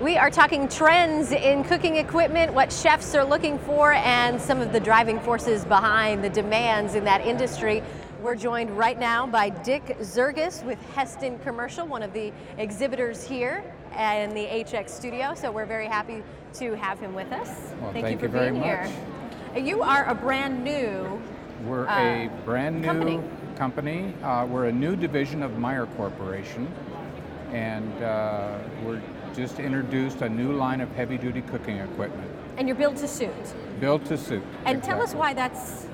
We are talking trends in cooking equipment, what chefs are looking for, and some of the driving forces behind the demands in that industry. We're joined right now by Dick Zirges with Heston Commercial, one of the exhibitors here in the HX studio. So we're very happy to have him with us. Well, thank you for very being here. much. You are a brand new We're a brand new company. We're a new division of Meyer Corporation, and we're just introduced a new line of heavy-duty cooking equipment. And you're built to suit. Built to suit. And exactly. tell us why that's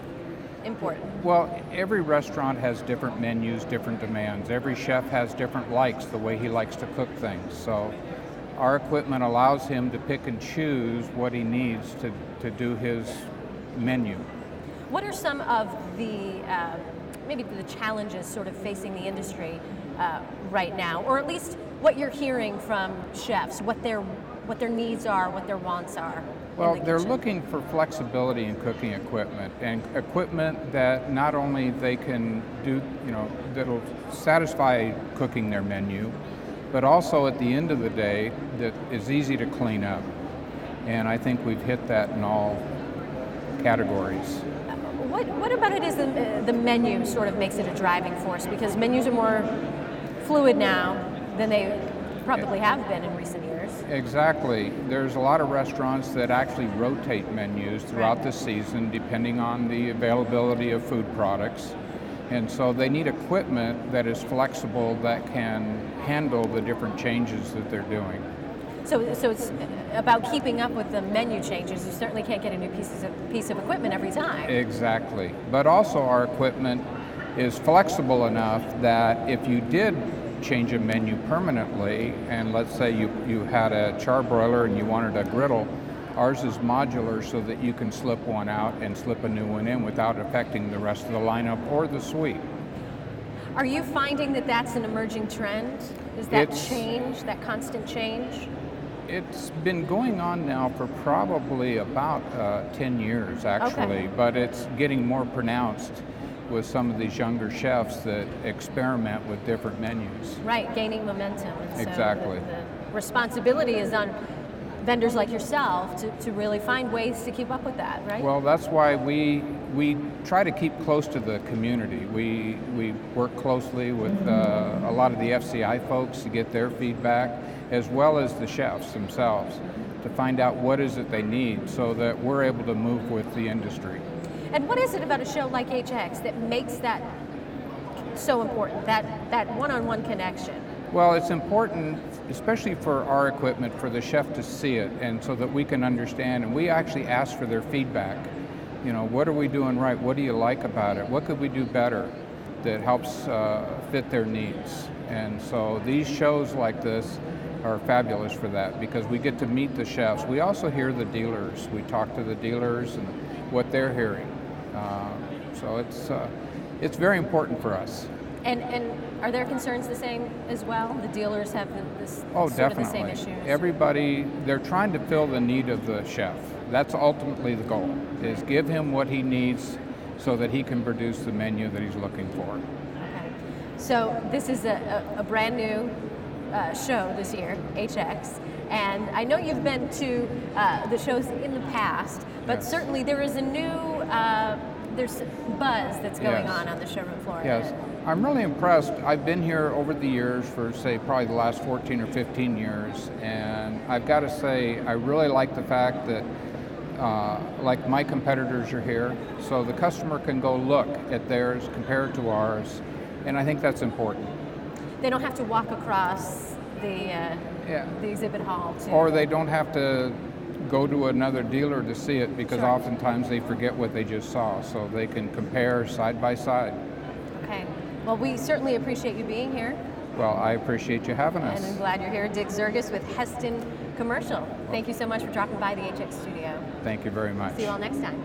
important. Well, every restaurant has different menus, different demands. Every chef has different likes, the way he likes to cook things. So our equipment allows him to pick and choose what he needs to do his menu. What are some of the maybe the challenges sort of facing the industry right now, or at least what you're hearing from chefs, what their needs are, what their wants are? Well, they're looking for flexibility in cooking equipment, and equipment that not only they can do, that'll satisfy cooking their menu, but also at the end of the day that is easy to clean up. And I think we've hit that in all categories. What about it is the menu sort of makes it a driving force, because menus are more fluid now than they probably have been in recent years. Exactly. There's a lot of restaurants that actually rotate menus throughout the season depending on the availability of food products. And so they need equipment that is flexible, that can handle the different changes that they're doing. So it's about keeping up with the menu changes. You certainly can't get a new piece of equipment every time. Exactly. But also our equipment is flexible enough that if you did change a menu permanently, and let's say you had a charbroiler and you wanted a griddle, ours is modular so that you can slip one out and slip a new one in without affecting the rest of the lineup or the suite. Are you finding that that's an emerging trend? Is that change, that constant change? It's been going on now for probably about 10 years, actually, but it's getting more pronounced with some of these younger chefs that experiment with different menus. Right, gaining momentum. And exactly. So the responsibility is on vendors like yourself to really find ways to keep up with that, right? Well, that's why we try to keep close to the community. We work closely with a lot of the FCI folks to get their feedback, as well as the chefs themselves, to find out what is it they need so that we're able to move with the industry. And what is it about a show like HX that makes that so important, that one-on-one connection? Well, it's important, especially for our equipment, for the chef to see it, and so that we can understand, and we actually ask for their feedback. What are we doing right? What do you like about it? What could we do better that helps fit their needs? And so these shows like this are fabulous for that, because we get to meet the chefs. We also hear the dealers. We talk to the dealers and what they're hearing. So it's very important for us. And are their concerns the same as well? The dealers have this definitely. the same issues? Everybody, they're trying to fill the need of the chef. That's ultimately the goal, is give him what he needs so that he can produce the menu that he's looking for. Okay. So this is a brand new show this year, HX, and I know you've been to the shows in the past, but certainly there is a new there's buzz that's going on the showroom floor. Yes, I'm really impressed. I've been here over the years for, say, probably the last 14 or 15 years, and I've got to say I really like the fact that like my competitors are here, so the customer can go look at theirs compared to ours, and I think that's important. They don't have to walk across the exhibit hall or they don't have to go to another dealer to see it, because oftentimes they forget what they just saw, so they can compare side by side. Okay. Well, we certainly appreciate you being here. Well, I appreciate you having us. And I'm glad you're here. Dick Zirges with Heston Commercial. Thank you so much for dropping by the HX studio. Thank you very much. See you all next time.